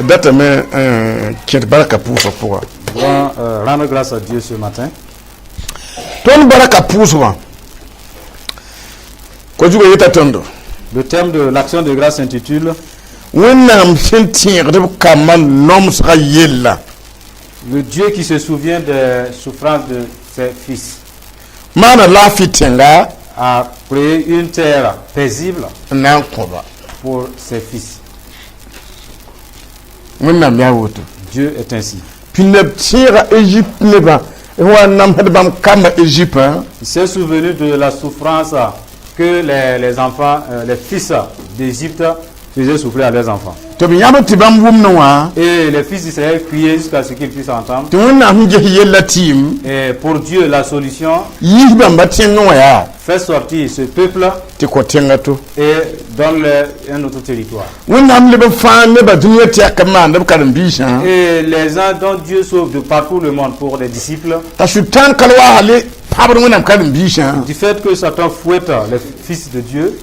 Date mais qui est baraka pour ce pourquoi. Rendre grâce à Dieu ce matin. Ton baraka pour ce Le thème de l'action de grâce s'intitule Le Dieu qui se souvient des souffrances de ses fils. A créé une terre paisible pour ses fils. Dieu est ainsi. Il s'est souvenu de la souffrance que les enfants, les fils d'Égypte faisaient souffrir à leurs enfants. Et les fils d'Israël criaient jusqu'à ce qu'ils puissent entendre. Et pour Dieu, la solution, fait sortir ce peuple et donne-leur un autre territoire. Et les gens dont Dieu sauve de partout le monde pour les disciples, du fait que Satan fouette les fils de Dieu,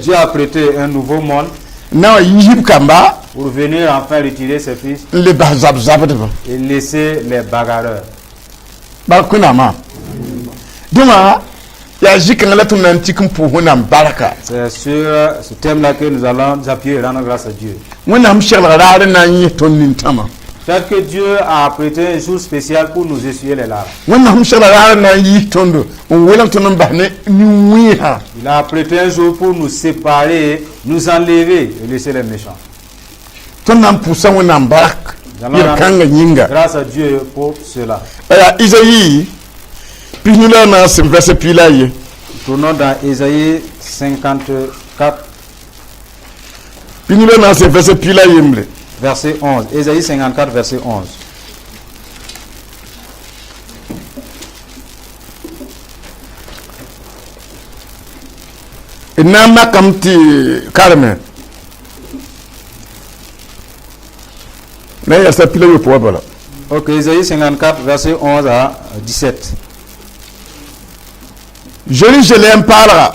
Dieu a prêté un nouveau monde pour venir enfin retirer ses fils et laisser les bagarreurs. C'est sur ce thème-là que nous allons appuyer et rendre grâce à Dieu. Peut-être que Dieu a prêté un jour spécial pour nous essuyer les larmes. Il a prêté un jour pour nous séparer, nous enlever et laisser les méchants. Grâce à Dieu pour cela. Tournons dans Ésaïe 54. Verset 11. Ésaïe 54, verset 11. Ok, Ésaïe 54, verset 11 à 17. Jérusalem parlera.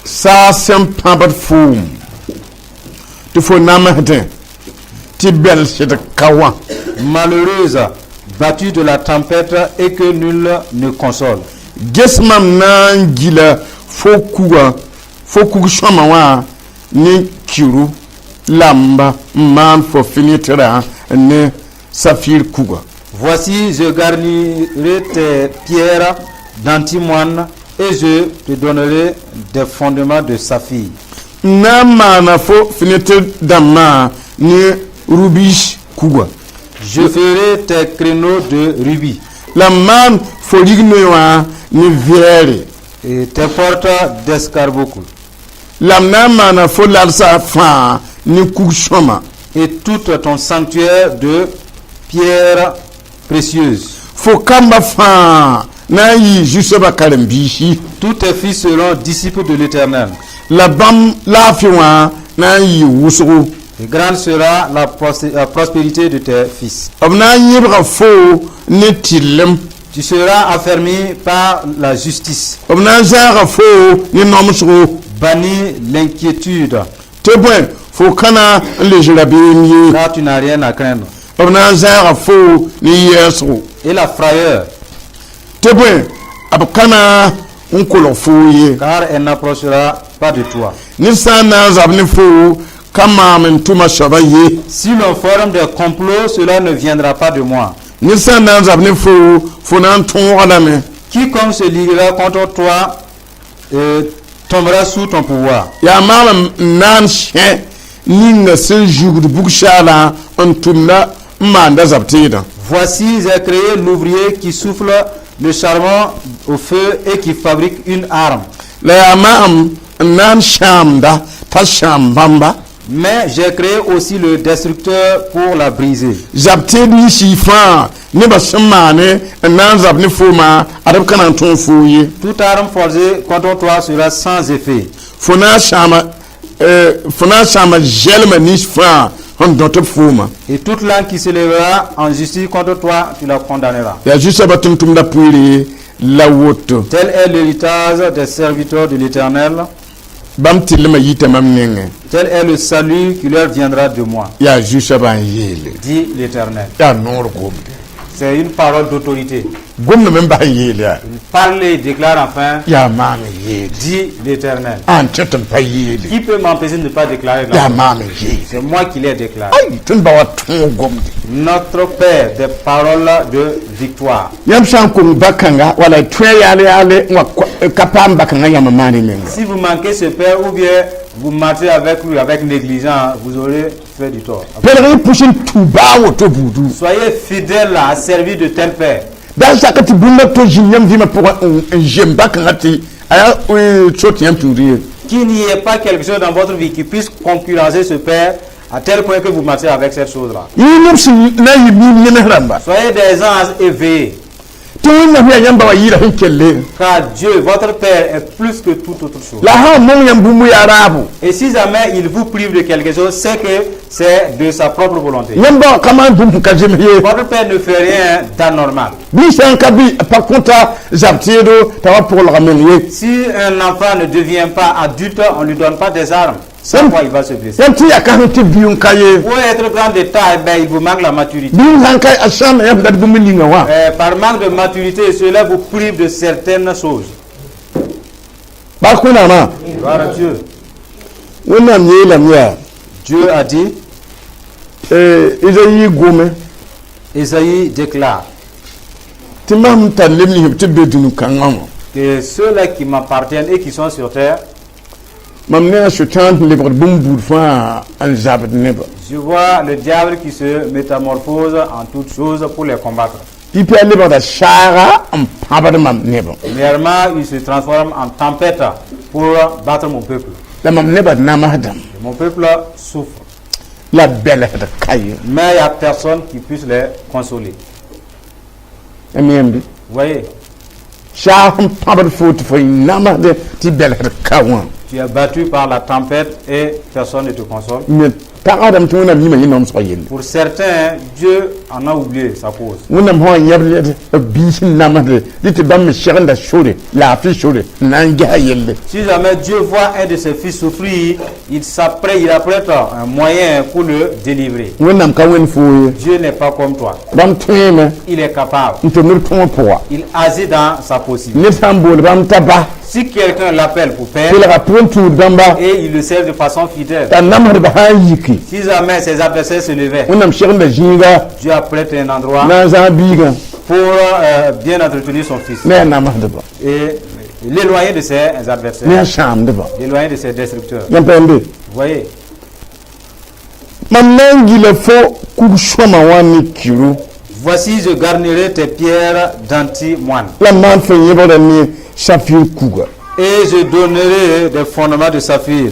Ça c'est pas fou. Tu faut n'amater. Tu belle c'est de kawa. Malheureuse, battue de la tempête et que nul ne console. Gesmam nan gila fokuga shamawa ni kiru lamba man fo finitra ne safir kuga. Voici, je garnirai tes pierres d'antimoine et je te donnerai des fondements de saphir. Namana fo finitra dama ni rubish kuga. Je ferai tes créneaux de rubis. La man fo lignoa ni viere. Et tes portes d'escarboucle. La namana fo lalsa fa ni kushoma. Et tout ton sanctuaire de pierres précieuses. Fo kamba fa na yi jusaba kalembishi. Tous tes fils seront disciples de l'Éternel. La bam la fiwa na yi wusuru. Et grande sera la prospérité de tes fils. Tu seras affermi par la justice. Banni l'inquiétude. Car tu n'as rien à craindre. Et la frayeur. Car elle n'approchera pas de toi. Si l'on forme des complots, cela ne viendra pas de moi. Quiconque se liguera contre toi tombera sous ton pouvoir. Voici, j'ai créé l'ouvrier qui souffle le charbon au feu et qui fabrique une arme. La maam nan shamda ta shambamba. Mais j'ai créé aussi le destructeur pour la briser. Zabte ni shifa ne basamane nan zabne fuma arab kanan ton fouye. Toute arme forgée contre toi sera sans effet. Fona shama gelma ni fa on dote fuma. Et toute langue qui se lèvera en justice contre toi, tu la condamneras. Ya juste batum tum da puiri la woto. Tel est l'héritage des serviteurs de l'Éternel. Bam tilma yita mam nenge. Tel est le salut qui leur viendra de moi, Ya juste ban yele. dit l'Éternel. Ya nor gom. C'est une parole d'autorité. Gom no memba yele. Il parle et déclare enfin, Ya mam yele. dit l'Éternel. An tetem pa yele. Qui peut m'empêcher de ne pas déclarer Ya la mam yele. C'est moi qui l'ai déclaré. Ay tun ba wat gom. Notre Père, des paroles de victoire. Yam shan kung bakanga wala twe yale wa kapam bakanga yam mani menga. Si vous manquez ce Père ou bien vous marchez avec lui avec négligence, vous aurez fait du tort. Pelri pushin tuba woto budu. Soyez fidèles à servir de tel Père. Dan sakati bunda to jinyam vima pour jem bakanga ti aya choti yam turi. Qu'il n'y ait pas quelque chose dans votre vie qui puisse concurrencer ce Père à tel point que vous marchez avec cette chose-là. Yinum si na yibi nyenhramba. Soyez des anges éveillés. Tuna biya yamba wa yira hinkelle. Car Dieu, votre Père, est plus que toute autre chose. La ha mom yam bumu ya rabu. Et si jamais il vous prive de quelque chose, c'est que c'est de sa propre volonté. Yamba kama dum kajemye. Votre Père ne fait rien d'anormal. Bi san kabi par contre zabtiedo tawa pour le ramener. Si un enfant ne devient pas adulte, on ne lui donne pas des armes. Sans quoi il va se blesser. Yam ti yakante biyun kaye. Pour être grand de taille, ben, il vous manque la maturité. Biyun hankai asham yam dad bumu linga wa. Par manque de maturité, cela vous prive de certaines choses. Ba kuna ma. Gloire à Dieu. Wona nyela mya. Dieu a dit, Isaïe gome. Ésaïe déclare Timam talemni hebte bedunu kangam. que ceux-là qui m'appartiennent et qui sont sur terre, Mamne shutan lebar bumbur fa an zabat neba. je vois le diable qui se métamorphose en toutes choses pour les combattre. Ipi lebar da shara am pabad mam neba. Premièrement, il se transforme en tempête pour battre mon peuple. La mam neba na mahdam. Et mon peuple souffre. La belle da kaye. Mais il n'y a personne qui puisse les consoler. Amiambi. Vous voyez, Shara am pabad foot fo namade ti belle da kawan. tu es battu par la tempête et personne ne te console. Me taadam tuna mi ma yinom soyen. Pour certains, Dieu en a oublié sa cause. Wona mo yable bi namade dite bam shiranda shore la fi shore nanga yelle. Si jamais Dieu voit un de ses fils souffrir, il apprête un moyen pour le délivrer. Wona ka wen fo Dieu n'est pas comme toi. bam tweme Il est capable. ntomur ton poa. Il agit dans sa possibilité. Ne sambol bam taba. Si quelqu'un l'appelle pour père Il rapporte tout damba. et il le sert de façon fidèle, Ta namar ba hayiki. si jamais ses adversaires se levaient, Wonam shiranda jinga Dieu apprête un endroit na zabiga pour bien entretenir son fils ne namar de ba. et l'éloigner de ses adversaires, Ne sham de ba. l'éloigner de ses destructeurs. Yampende. Vous voyez, Manangi le fo kushoma wani kiro. voici je garnirai tes pierres d'anti-moine La man fe yebo da ni shafir kuga. et je donnerai des fondements de saphir.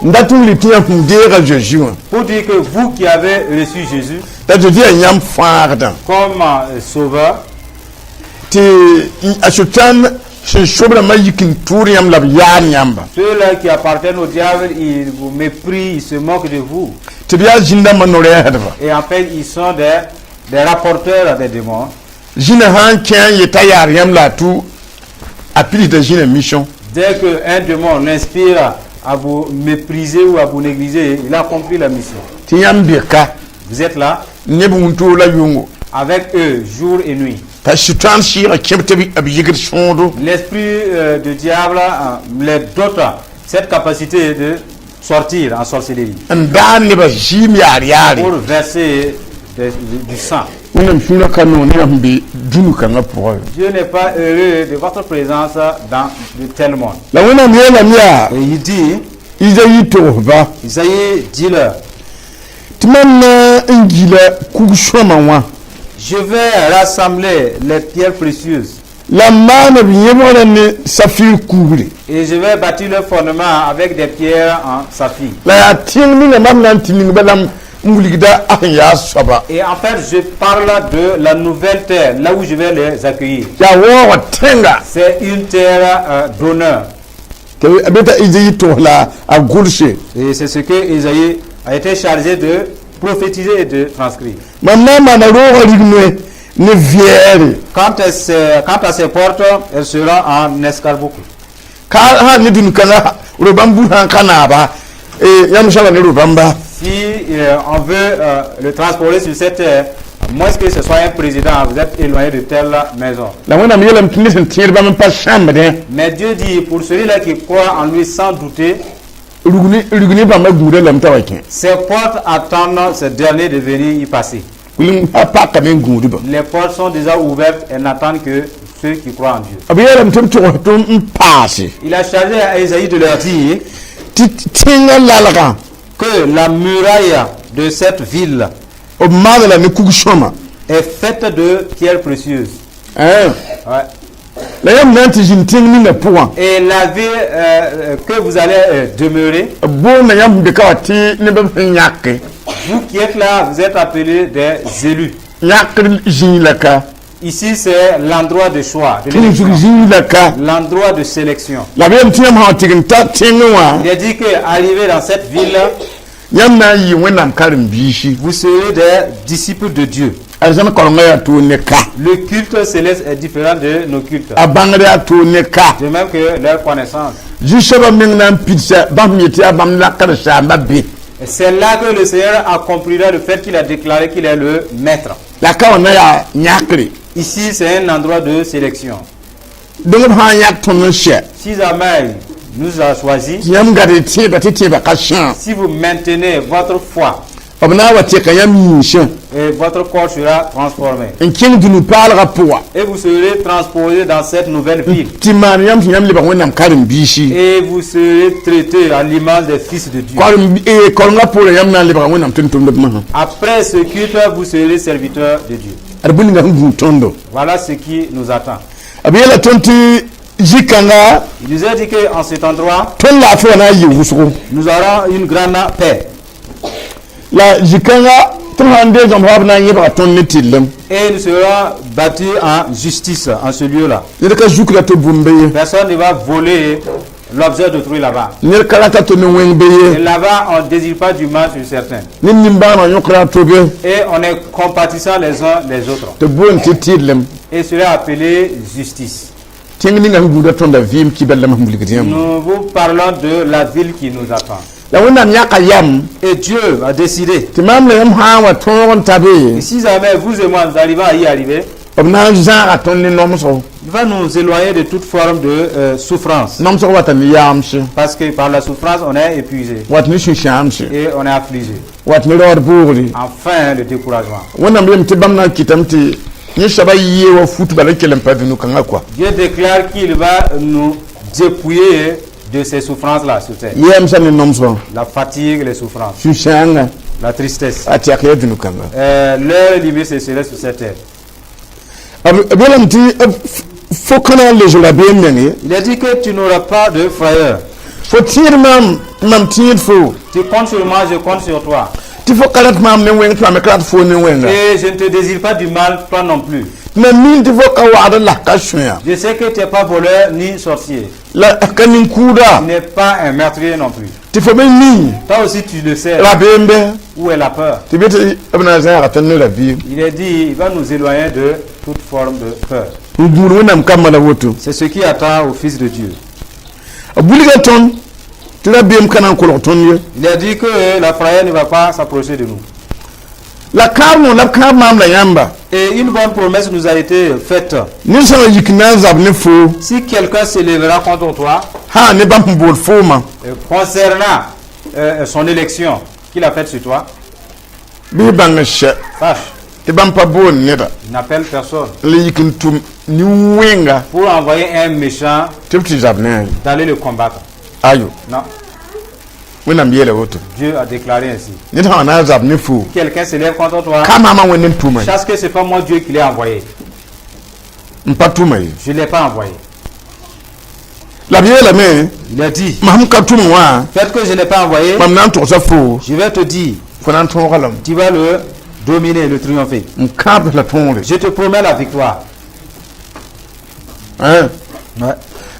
Ndatu litia fundera Jésus. Pour dire que vous qui avez reçu Jésus Da je dis yam farda. comme sauveur, Ti ashutan se shobra mayikin turiam lab yan yamba. ceux-là qui appartiennent au diable, ils vous méprisent, ils se moquent de vous. Ti biya jinda manore hadba. Et en fait, ils sont des rapporteurs des démons. Jina han ken yeta yar yam la tu apili de jina mission. Dès qu'un démon l'inspire à vous mépriser ou à vous négliger, il a accompli la mission. Ti yam birka. Vous êtes là Nebuntu la yungo. avec eux jour et nuit. Ta shutan shira kemtebi abiyigir shondo. L'esprit du diable les dote cette capacité de sortir en sorcellerie Ndan ne ba jim yar yari. pour verser du sang. Wonam shuna kanu ne ambi dunu kanga pour. Dieu n'est pas heureux de votre présence dans de tel monde. La wonam yela miya. Et il dit, Isaïe toba. Isaïe, dis-leur, Tmanna ingila kushoma wa. Je vais rassembler les pierres précieuses la mana biemona ne safir kubri et je vais bâtir le fondement avec des pierres en saphir. la tin mi na mam nan tin balam nguligda ya soba Et en fait, je parle de la nouvelle terre, là où je vais les accueillir. ya wo tenga C'est une terre d'honneur. ke abeta izi to la a gulshe Et c'est ce que Isaïe a été chargé de prophétiser et de transcrire. mamma mana ro rigno ne viere Quant à ses portes, elles seront en escarboucle. ka ha ni dun kana ro bambu han kana ba yam shala ne ro bamba Si on veut le transporter sur cette terre, moins que ce soit un président, vous êtes éloigné de telle maison. la wana mi yelam tinisen tirba men pas chambre Mais Dieu dit, pour celui-là qui croit en lui sans douter, rugni ba ma gure lam tawake ses portes attendent ce dernier de venir y passer. kulim pa ka men gure ba Les portes sont déjà ouvertes et n'attendent que ceux qui croient en Dieu. abi yelam tum to passe Il a chargé à Isaïe de leur dire tinga lalaga que la muraille de cette ville o madala ne kugushoma est faite de pierres précieuses. Ouais. la yam nanti jinting ni na puwa Et la ville que vous allez demeurer, bo na yam de kawati ne ba nyake vous qui êtes là, vous êtes appelés des élus. nyake jinlaka Ici, c'est l'endroit de choix, de kin l'élection, jinlaka l'endroit de sélection. la yam tiyam ha tiginta tingwa Il a dit qu'arrivé dans cette ville, yam na yi wenam karim bishi vous serez des disciples de Dieu. arzan kolonga ya to ne ka Le culte céleste est différent de nos cultes. abangre ya to ne ka De même que leur connaissance. jishaba mingna pizza bam yeti abam la karsha mabbe Et c'est là que le Seigneur accomplira le fait qu'il a déclaré qu'il est le maître. la ka wana ya nyakre Ici, c'est un endroit de sélection. donc ha yak ton she Si jamais il nous a choisi, yam gade ti ba ti ba kashan si vous maintenez votre foi, abna wate ka yam yishan et votre corps sera transformé. in king dunu pal rapwa Et vous serez transporté dans cette nouvelle ville. timan yam liba wenam karim bishi Et vous serez traité à l'image des fils de Dieu. karim kolonga pour yam na liba wenam tuntum de ma Après ce culte, vous serez serviteurs de Dieu. arbuni ga ngu tondo Voilà ce qui nous attend. abiyela tonti jikanga Il nous a dit qu'en cet endroit, ton la fo na yi wusuko nous aurons une grande paix. la jikanga ton hande jam habna yiba ton netilem Et nous serons bâtis en justice en ce lieu-là. yede ka jukra to bumbeye Personne ne va voler l'objet d'autrui là-bas. ne kala ta to no Et wengbeye là-bas, on ne désire pas du mal sur certains. nin nimba na yokra to be Et on est compatissant les uns les autres. to bon titilem Et cela est appelé justice. tingni nga nguda ton da vim ki bella mahmulikatiyam Nous vous parlons de la ville qui nous attend. la wenam yaka yam Et Dieu a décidé. timam le yam ha wa ton tabe Et si jamais vous et moi nous arrivons à y arriver, obna zara ton ni nomso il va nous éloigner de toute forme de souffrance. nomso watan yamshi Parce que par la souffrance, on est épuisé watni shishamshi et on est affligé. watni lor buri Enfin, le découragement. wenam yam tibamna kitamti ni shaba yewa futu bala kelem padunu kanga kwa Dieu déclare qu'il va nous dépouiller de ces souffrances-là sur terre. yam sani nomso La fatigue, les souffrances, shishanga la tristesse. atiak yadunu kanga Leur limite, c'est cela sur cette terre. abelam ti fokana le jola be mengi Il a dit que tu n'auras pas de frayeur. fo tir mam tir fo Tu comptes sur moi, je compte sur toi. ti fo kalat mam ne wen to me kalat fo ne wen Et je ne te désire pas du mal, toi non plus. mais min ti fo ka wada la kashya Je sais que tu n'es pas voleur ni sorcier. la kanin kuda Tu n'es pas un meurtrier non plus. ti fo be ni Toi aussi, tu le sais. la bembe Où est la peur? ti bete abna zara tan la vie Il a dit, il va nous éloigner de toute forme de peur. nguru wenam kamala wotu C'est ce qui attend au Fils de Dieu. buliga ton ti la bem kanan ko ton ye Il a dit que la frayeur ne va pas s'approcher de nous. la karmo la kar mam la yamba Et une bonne promesse nous a été faite. ni sa yikna zab ne fo Si quelqu'un s'élèvera contre toi, ha ne bam bol fo ma concernant son élection qu'il a faite sur toi, bi bang she sache, ti bam pa bon neda il n'appelle personne le yikin tum ni wenga pour envoyer un méchant ti ti zab ne d'aller le combattre. ayo Non. wẽnnaam yeela woto Dieu a déclaré ainsi. ned sã wa na n zab ne fu Quelqu'un s'élève contre toi, ka maama wẽnd n tʋma ye sache que c'est pas moi Dieu qui l'ai envoyé. n pa tʋma ye Je ne l'ai pas envoyé. la b yeelame Il a dit, mam ka tʋm wã fait que je ne l'ai pas envoyé, mam na n tʋgsa fo je vais te dire, fo na n tõoga lame tu vas le dominer, le triompher. n kãabs la tõore Je te promets la victoire. Ouais.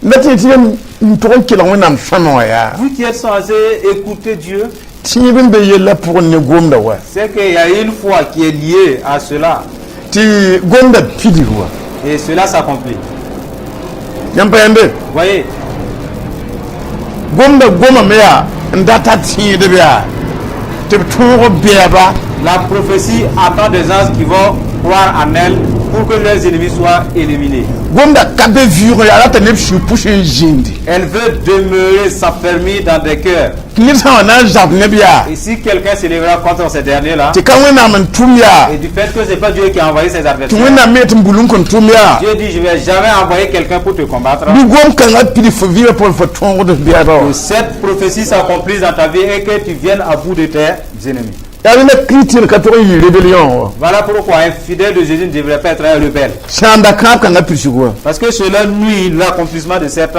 la tɩ tɩ n tʋg n kelg wẽnnaam sõma wã yaa Vous qui êtes censé écouter Dieu, tɩɩb n be yella pʋgẽ ne gomda wa c'est qu'il y a une foi qui est liée à cela. tɩ gomda pidr wa Et cela s'accomplit. yãmb pa yãmbe Voyez, gomda gomame yaa n data tẽedb yaa tɩ b tõog bɛɛba la prophétie attend des gens qui vont croire en elle pour que leurs ennemis soient éliminés. gomda ka be vɩʋgẽ yaa rata neb sũ pʋs n zĩndi Elle veut demeurer s'affermir dans des cœurs. tɩ ned sã wa na n zab neb yaa Et si quelqu'un s'élèvera contre ces derniers-là, tɩ ka wẽnnaam n tʋm yaa et du fait que ce n'est pas Dieu qui a envoyé ses tɩ adversaires, wẽnnaam me tɩ n bulu n kõn tʋm yaa Dieu dit, je ne vais jamais envoyer quelqu'un pour te combattre. bɩ gom kãngã pid fo vɩɩmã pʋgẽ fo tõogd bɛɛba wa Que cette prophétie s'accomplisse dans ta vie et que tu viennes à bout de tes ennemis. yaa wẽna chrétien ka tʋg n yɩ rébellion wa Voilà pourquoi un fidèle de Jésus ne devrait pas être un rebelle. sã n da kãab kãngã pirsg wa Parce que cela nuit l'accomplissement de cette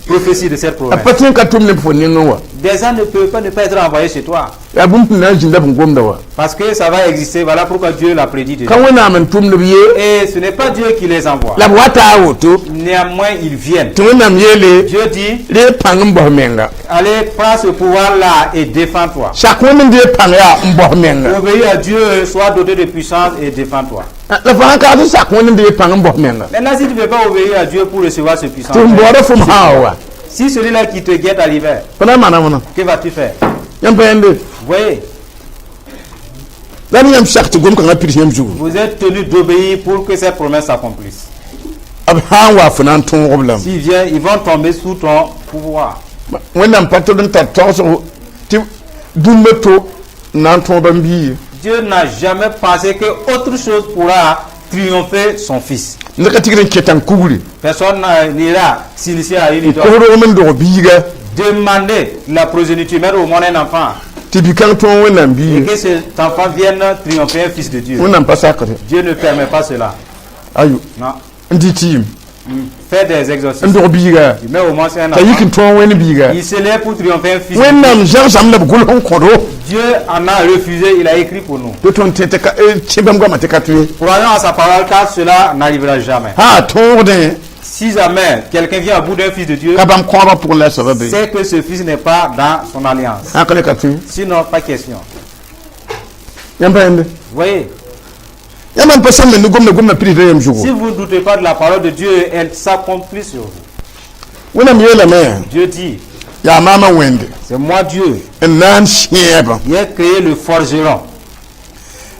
prophétie, de cette a promesse. pa tõe n ka tʋm neb fo nengẽ wa Des gens ne peuvent pas ne pas être envoyés chez toi. yaa bũmb tɩ na n zĩnda b n gomda wa Parce que ça va exister. Voilà pourquoi Dieu l'a prédit déjà. ka wẽnnaam n tʋmd b ye Et ce n'est pas Dieu qui les envoie. la b wa taa woto Néanmoins, ils viennent. tɩ wẽnnaam yeele Dieu dit, ree pãng n bos menga allez, prends ce pouvoir-là et défends-toi. sak wẽnd n dee pãng yaa n bos menga Obéis à Dieu, sois doté de puissance et défends-toi. la fa sã ka tɩ sak wẽnd n dee pãng n bos menga Maintenant, si tu ne veux pas obéir à Dieu pour recevoir ce puissance, tɩ n baoodã fo m sã wa si celui-là qui te guette à l'hiver, pa na n maana wẽna que vas-tu faire? yãmb pa yẽnde Vous voyez, la ne yãmb sak tɩ gom-kãngã pirs yãmb zugu vous êtes tenu d'obéir pour que cette promesse s'accomplisse. b sã n wa fo na n tõog b lame S'ils viennent, ils vont tomber sous ton pouvoir. wẽnnaam pa tod n tar togsg tɩ dũmbã to n na n tõoba n bii ye Dieu n'a jamais pensé que autre chose pourra triompher son fils. ned ka tigr n ket n kugri Personne n'ira s'initier à une n idole. kosrg m n dog biiga Demander la progéniture, mettre au monde un enfant, tɩ bi-kãng tõog wẽnnaam bii et ye que cet enfant vienne triompher un fils de Dieu. wẽnnaam pa sakre Dieu ne permet pas cela. ayo Non. n dɩ tɩɩm Fais des n exorcismes. dog biiga Tu mets au moins un t'a yik enfant. n tõog wẽnd biiga Il s'élève pour triompher un fils de Dieu. wẽnnaam zãgsam la b gʋls n kõdo Dieu en a refusé, il a écrit pour nous. tɩ tõnd tẽ tẽ bãmb goamã tɩ ka tõe Croyons à sa parole car cela n'arrivera jamais. haa tõogdẽ Si jamais quelqu'un vient à bout d'un fils de Dieu, ka bãmb kõobã pʋgẽ la soaba be c'est que ce fils n'est pas dans son alliance. ãk le ka tõe Sinon, pas question. yãmb pa yẽnde Vous voyez, yãmb pa sẽn me ne gomda pirsda yãmb zugu si vous ne doutez pas de la parole de Dieu, elle s'accomplit sur vous. wẽnnaam yeelame Dieu dit, yaa maamã wẽnde c'est moi Dieu n na n sẽebã qui ai créé le forgeron.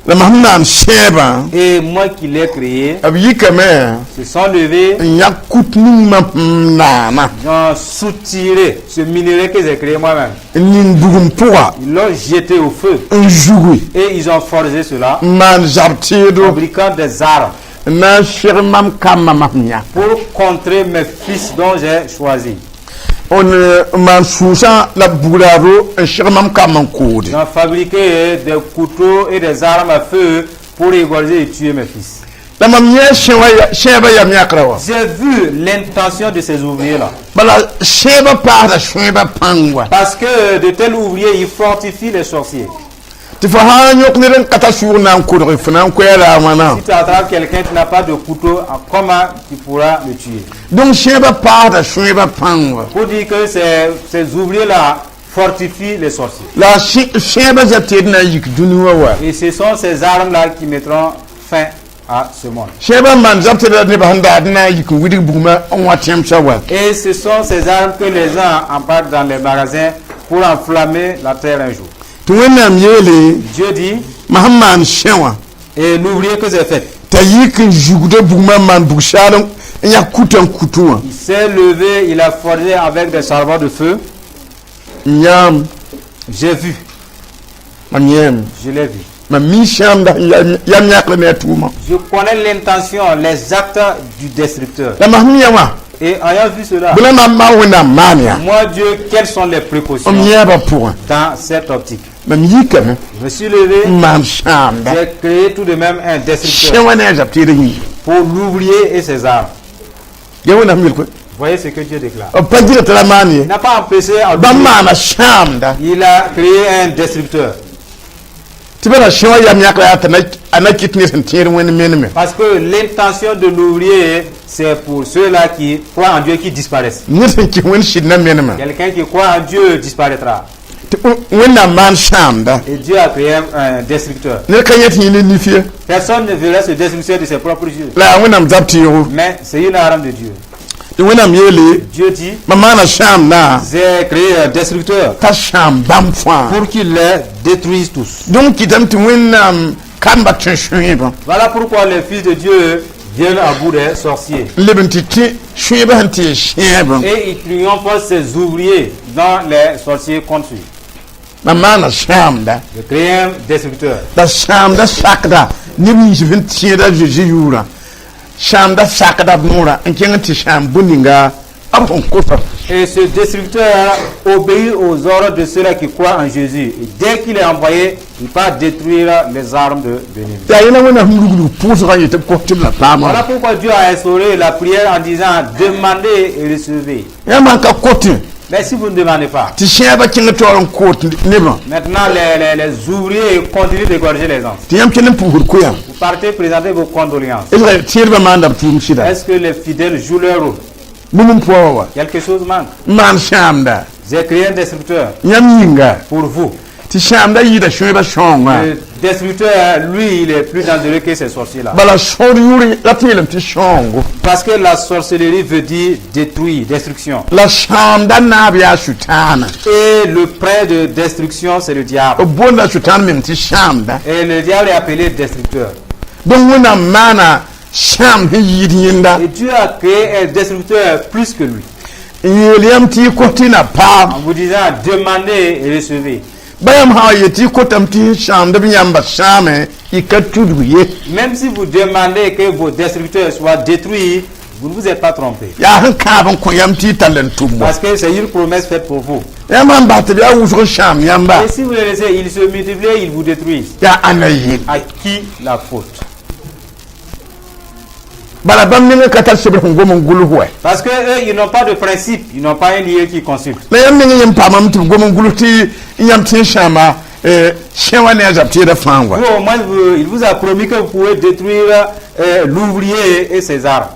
la mam na n sẽebã Et moi qui l'ai créé, b yikame se sont levés, n yãk kut ningmã naama ils ont soutiré ce minerai que j'ai créé moi-même. n ning bugum pʋga Ils l'ont jeté au feu n zugui et ils ont forgé cela, n maan zab teedo fabriquant des armes n na n seg mam kambã mam yã pour contrer mes fils dont j'ai choisi. n maan sʋʋsã la bugraado n seg mam kambã n koode Ils ont fabriqué des couteaux et des armes à feu pour égorger et tuer mes fils. la mam yẽ sẽebã yam yãkra wa J'ai vu l'intention de ces ouvriers-là. bala sẽebã paasda sõebã pãng wa Parce que de tels ouvriers, ils fortifient les sorciers. tɩ fo sã n yõk ned n ka tar sʋʋg na n kodge fo na n koɛɛla a wãna Si tu attrapes quelqu'un qui n'a pas de couteau, comment tu pourras le tuer? donc sẽebã paasda sõebã pãng wa Pour dire que ces ouvriers-là fortifient les sorciers. la sẽebã za teed na n yik dũni wã wa Et ce sont ces armes-là qui mettront fin à ce monde. sẽebã n maan zab tɩ la nebã sẽn daad na n yik n widg bugmã n wa tẽmsa wa Et ce sont ces armes que les gens embarquent dans les magasins pour enflammer la terre un jour. tɩ wẽnnaam yeele Dieu dit, ma sẽn maan sẽ wã et l'ouvrier que j'ai fait, t'a yik n zugda bugmã n maan bug-saal n yãk kuta n kutu wã il s'est levé, il a forgé avec des charbons de feu. n yãam J'ai vu, mam yãam je l'ai vu. mam mi sãamda yam yãkr ne a tʋʋmã Je connais l'intention, les actes du destructeur. la ma sẽn yã wã Et ayant vu cela, bula ma wona mania moi Dieu, quelles sont les précautions om yaba pour dans cette optique? mam yikame Je me suis levé, mam shamda j'ai créé tout de même un destructeur shewana japtire yi pour l'ouvrier et ses armes. yawona mil ko Voyez ce que Dieu déclare. o pajira tala mani Il n'a pas empêché à ba l'ouvrier. ma shamda Il a créé un destructeur. tibara shewa yam yakla atana anakitni sentir wen menme Parce que l'intention de l'ouvrier, c'est pour ceux-là qui croient en Dieu qui disparaissent. nisen ki wen shidna menme Quelqu'un qui croit en Dieu disparaîtra. wena man shamda Et Dieu a créé un destructeur. ne kanyati ni nifie Personne ne verra ce destructeur de ses propres yeux. la wena zaptiro Mais c'est une arme de Dieu. wena miele Dieu dit, mamana shamna j'ai créé un destructeur ta sham bam fwa pour qu'il les détruise tous. donc kitam tu wena kamba tshwiba Voilà pourquoi les fils de Dieu viennent à bout des sorciers. lebenti ti shwiba hanti sheba Et ils triomphent ces ouvriers dans les sorciers contre lui. mamana shamda Je crée un destructeur. da shamda sakda nibi jivin tieda jeji yura shamda sakda nura enkenga ti sham buninga abon kofa Et ce destructeur obéit aux ordres de ceux-là qui croient en Jésus. Et dès qu'il est envoyé, il va détruire les armes de l'ennemi. ya ina wena hulugu puso ga yete ko tibla Voilà pama pourquoi Dieu a instauré la prière en disant demandez et recevez. ya man ka koti Mais si vous ne demandez pas, ti sheba kinga toron kot niba maintenant les ouvriers continuent d'égorger les gens. ti yam kenen puhur kuya Vous partez présenter vos condoléances. israel tirba manda tum shida Est-ce que les fidèles jouent leur rôle? mumum powa Quelque chose manque. man shamda J'ai créé un destructeur yam yinga pour vous. ti shamda yida shweba shonga Le destructeur, lui, il est plus dangereux que ces sorciers-là. bala shori yuri la tilam ti shongo Parce que la sorcellerie veut dire détruire, destruction. la shamda nabya shutana Et le prêt de destruction, c'est le diable. bonda shutana mem ti shamda Et le diable est appelé destructeur. donc wena mana sham yidinda Et Dieu a créé un destructeur plus que lui. yeliam ti kotina pa En vous disant, demandez et recevez. bayam ha yeti kotam ti shamda binyamba shame ikatuduye Même si vous demandez que vos destructeurs soient détruits, vous ne vous êtes pas trompé. ya han kaban ko yam ti talentumbo Parce que c'est une promesse faite pour vous. ya man batte ya wuso sham yamba Et si vous les laissez, ils se multiplient, ils vous détruisent. ya anayi À qui la faute? bala bam ne ka tal sebe ngo mon gulu hoy Parce que eux, ils n'ont pas de principe, ils n'ont pas un lieu qui consulte. na yam ne yam pa mam tu ngo mon gulu ti yam ti shama shewa ne azapti da fangwa Vous, au moins, il vous a promis que vous pouvez détruire l'ouvrier et ses armes.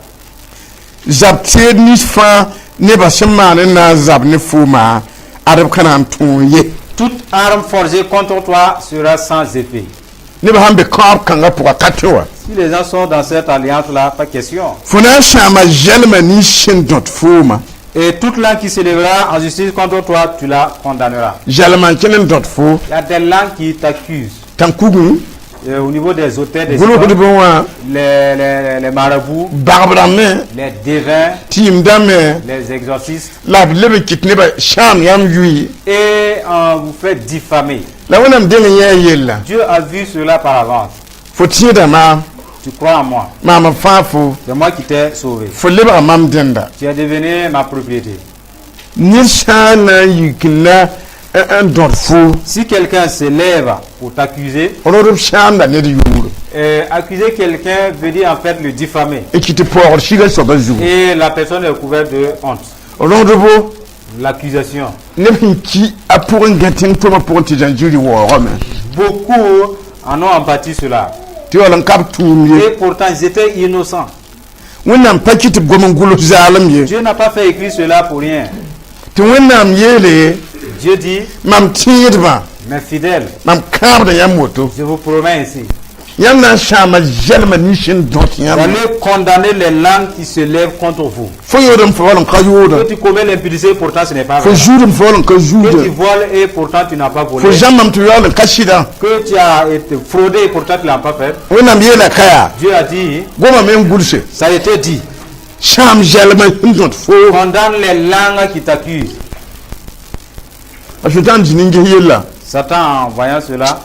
zapti ni fa ne ba shema ne na zab ne fuma arab kana tunye Toute arme forgée contre toi sera sans effet. ne ba hambe kap kanga pour katwa Si les gens sont dans cette alliance-là, pas question. funa shama jelma ni shin dot fuma Et toute langue qui s'élèvera en justice contre toi, tu la condamneras. jelma kenen dot fu Il y a des langues qui t'accusent. tankugu Au niveau des hôtels, des gulu ko idoles, bon les marabouts, barbrame les devins, tim dame les exorcistes, la lebe kitne ba sham yam yui et on vous fait diffamer. la wonam de yella Dieu a vu cela par avance. fo tieda ma Tu crois en moi. mama fafo C'est moi qui t'ai sauvé. fo leba mam denda Tu es devenu ma propriété. ni shana yikna un dot fu Si quelqu'un se lève pour t'accuser, orob sham da ne yuru accuser quelqu'un veut dire en fait le diffamer. e kiti por shiga so bazu Et la personne est couverte de honte. orobo L'accusation. ne ki apur ngatin to ma pour ti janjuri wo rome Beaucoup en ont empathie cela. ti wala kap tumye Et pourtant, ils étaient innocents. wonam pakiti gomon gulu zalam ye Dieu n'a pas fait écrire cela pour rien. ti wonam yele Dieu dit, mam tiedba mes fidèles, mam kabda yam moto je vous promets ainsi. yam na shama jelma ni shin dot Vous yam allez condamner les langues qui se lèvent contre vous. fo yodam fo wala ka yoda Que tu commets l'impudicité, pourtant ce n'est pas fo vrai. judum fo wala ka Que tu jude voles et pourtant tu n'as pas volé. fo jamam tu yala kashida Que tu as été fraudé et pourtant tu ne l'as pas fait. wonam yela kaya Dieu a dit, goma men gulse ça a été dit. sham jelma hindot fo Condamne les langues qui t'accusent. asutan jininge yella Satan, en voyant cela,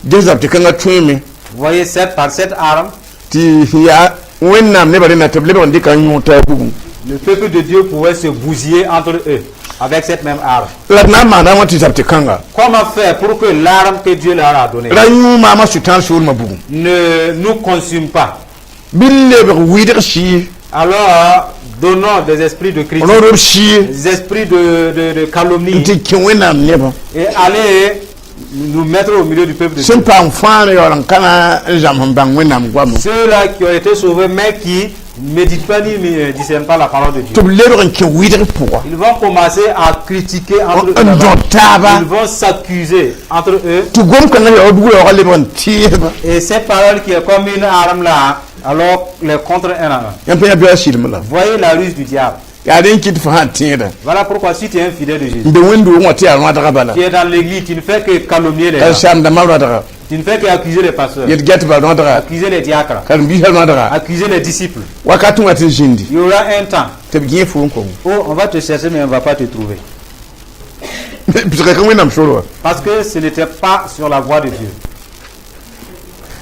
gezap te kanga tweme vous voyez par cette arme, ti ya wennam ne bari na table on dika nyota bugu le peuple de Dieu pouvait se bousiller entre eux avec cette même arme. la na mana wa ti zapte kanga Comment faire pour que l'arme que Dieu leur a donnée la yu ma sutan sur ma bugu ne nous consume pas? bille be wider shi Alors, donnons des esprits de critique, ono shi des esprits de calomnie, ti kinwena neba et aller nous mettre au milieu du peuple de Dieu. sem pa mfane yoran kana jam bang wenam gwam Ceux-là qui ont été sauvés, mais qui ne méditent pas ni discernent pas la parole de Dieu. to leber kin wider pour Ils vont commencer à critiquer entre eux. Ils vont s'accuser entre eux. to gom kana yo bugu yo leber tieba Et cette parole qui est comme une arme là, alors les contre un à un. yam pa ya shirmala Voyez la ruse du diable. ya den kit fa tieda Voilà pourquoi si tu es un fidèle de Jésus, de wendo ngoti ya ma daga bala tu es dans l'église, tu ne fais que calomnier les ka gens. sham da ma daga Tu ne fais qu'accuser les pasteurs, yet get ba daga accuser les diacres, kan bi hal ma daga accuser les disciples. wakati ngati jindi Il y aura un temps te bien fo ko où on va te chercher mais on ne va pas te trouver. parce que quand même solo Parce que ce n'était pas sur la voie de Dieu.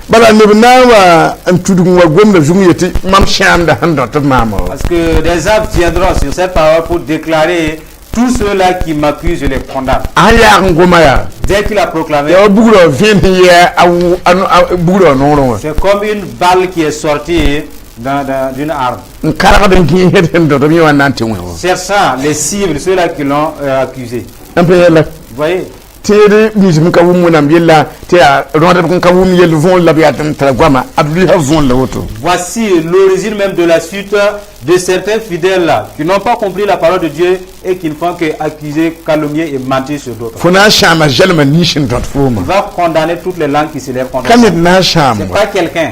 bala ne na wa am tudu wa gomna jungu yeti mam sham da hando to mama Parce que des hommes viendront sur cette parole pour déclarer tous ceux-là qui m'accusent, je les condamne. aya ngoma ya Dès qu'il a proclamé, ya bugu do vin ya au bugu do no c'est comme une balle qui est sortie d'une arme. nkara da kin heden do mi wa nanti wo Cherchant les cibles, ceux-là qui l'ont accusé. am pe la Vous voyez? tere mi ka wumu na yella te ronda ko ka wumu yel von la biya tan tra gwama abdu ha von la woto Voici l'origine même de la suite de certains fidèles là qui n'ont pas compris la parole de Dieu et qui ne font qu'accuser, calomnier et mentir sur d'autres. funa shama jalma nishin dot fuma Il va condamner toutes les langues qui se lèvent contre kan lui. na sham C'est pas quelqu'un.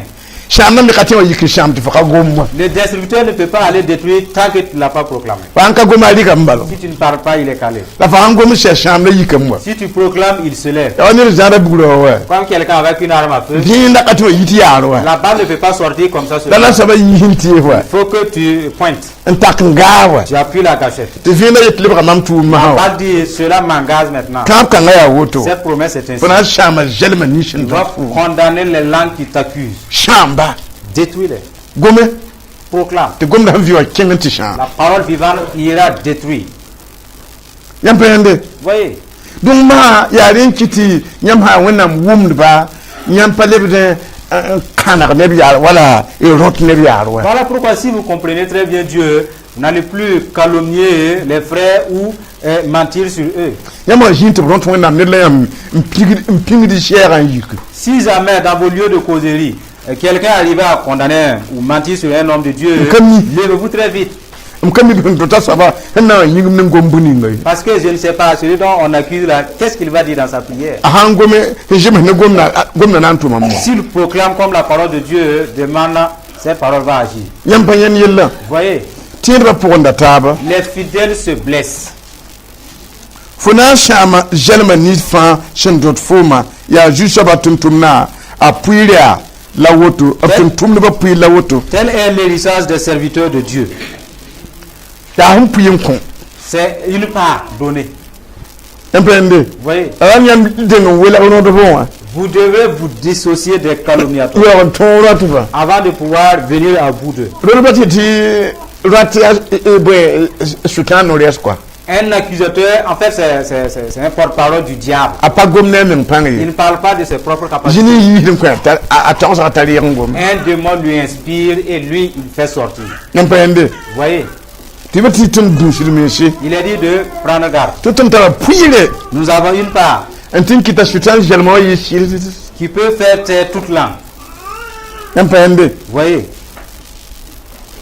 sham nam ka te wa yiki sham te fa gomma Le distributeur ne peut pas aller détruire tant que tu ne l'as pas proclamé. fa ka goma di kam balo Si tu ne parles pas, il est calé. la fa ngom sham la yikam wa Si tu proclames, il se lève. ya ni zara bugu do wa Comme quelqu'un avec une arme à feu, bi na ka te wa yiti yaro wa la balle ne peut pas sortir comme ça sur la la la balle. saba yihinti wa Il faut que tu pointes. ntak ngawa Tu appuies la cachette. te vina yet lebra mam tu ma La ha balle dit, cela m'engage maintenant. kam kan ya woto Cette promesse est ainsi. funa shama jalma nishin Tu dot dois fuma condamner les langues qui t'accusent. shamba Détruis-les. gome Proclame. te gomna viwa kenganti sham La parole vivante ira détruire. yam pende Voyez. donc ma yaren kiti yam ha wannan wum ba yam palebde kana ne biya wala e rot ne biya wa Voilà pourquoi si vous comprenez très bien Dieu, vous n'allez plus calomnier les frères ou mentir sur eux. yam wa jinte rot wannan ne la yam mping di shera yik Si jamais dans vos lieux de causerie, quelqu'un arrivait à condamner ou mentir sur un homme de Dieu, Comme- levez-vous très vite. kam mi bin to saba na yingum ne gombuni ngai Parce que je ne sais pas, celui dont on accuse là, qu'est-ce qu'il va dire dans sa prière? aha ngome jeme ne gomna nan to mammo S'il proclame comme la parole de Dieu demande, cette parole va agir. yam pa yen yella Vous voyez, tira ponda taba les fidèles se blessent. funa shama jalma ni fa shin dot fuma ya jusha batuntumna apuira la woto atuntum ne ba puira la woto Tel est l'héritage des serviteurs de Dieu. ya hum puyin kon C'est une part donnée. empende Vous voyez, aran yam de no wela ono do bon vous devez vous dissocier des calomniateurs yo on tora tuba avant de pouvoir venir à bout d'eux. do ba ti rati e boy sultan no res quoi Un accusateur, en fait, c'est un porte-parole du diable. apa gomna men Il pangi ne parle pas de ses propres capacités. jini yi dem ko attention à tali ngom Un démon lui inspire et lui, il fait sortir. empende Vous voyez, ti ba ti tun du sur mesi il est dit de prendre garde. to tun tara puire Nous avons une part antin kita sultan jalma yi shir qui peut faire taire toute langue. empende Vous voyez,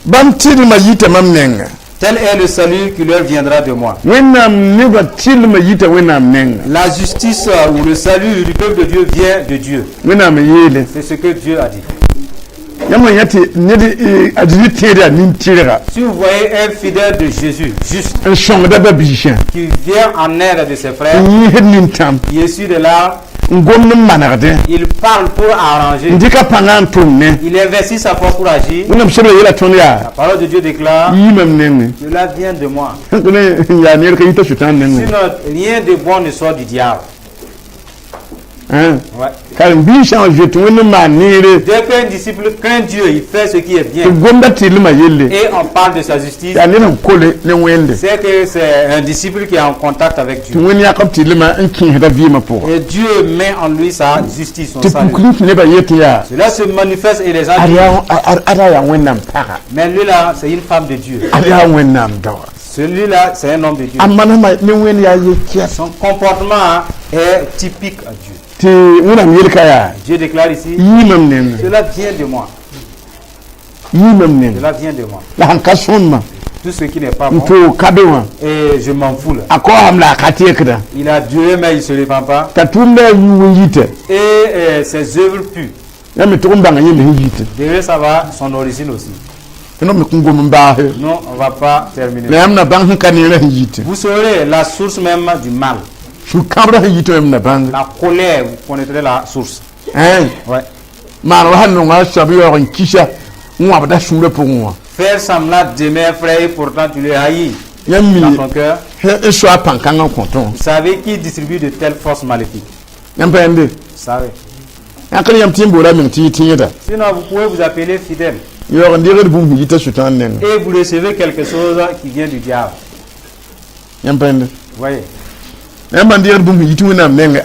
bam ti ma yita mam nenga tel est le salut qui leur viendra de moi. wenam ne ba til ma yita wenam nenga La justice ou le salut du peuple de Dieu vient de Dieu. wenam yele C'est ce que Dieu a dit. yamma yati ne de adini tere nin tirera Si vous voyez un fidèle de Jésus, juste, en shong da ba bishan qui vient en aide de ses frères, ni hednin tam qui est issu de là, ngomna manarde il parle pour arranger. ndika pangan tumne Il investit sa force pour agir. wenam shebe yela ton La ya parole de Dieu déclare, yimam nenga cela vient de moi. ne ya ne ka yita sultan nenga Sinon, rien de bon ne sort du diable. hein Ouais. kan bi change to woni manire Dès qu'un disciple craint Dieu, il fait ce qui est bien. to gomba tilma yelle Et on parle de sa justice. ya ne kole ne wende C'est que c'est un disciple qui est en contact avec to Dieu. woni yakap tilma en kin da vie ma pour Et Dieu met en lui sa justice, son te salut. kuli ne ba yete ya Cela se manifeste et les gens disent, ara ya wennam para mais lui là, c'est une femme de Dieu. ara wennam dawa Celui-là, c'est un homme de Dieu. amana ma ne wen ya yekia Son comportement est typique à Dieu. te wona mi yelka ya Dieu déclare ici, yimam ne cela vient de moi. yimam ne Cela vient de moi. la hanka sonma Tout ce qui n'est pas bon, to kabewa et je m'en fous là. ako amla katekda Il a duré, mais il ne se répand pas. ta tumba yu yite Et ses œuvres puent. ya mi tumba nga yele yite Derrière ça va son origine aussi. no mi kungo mba he Non, on ne va pas terminer. le amna bang kanira yite Vous serez la source même du mal. su kabra yite amna bang La colère, vous connaîtrez la source. hein Ouais. man wa hanu nga sabi yo ron kisha ngwa bada sure pour moi Faire semblant d'aimer un frère et pourtant tu le haïs yammi dans ton cœur. he so apankanga konton Vous savez qui distribue de telles forces maléfiques. yampende Vous savez. akali yam timbo la min ti tinyada Sinon, vous pouvez vous appeler fidèle. yo ndire bu yite sutan nen Et vous recevez quelque chose qui vient du diable. yampende Vous voyez. yamba ndire bu yite wona men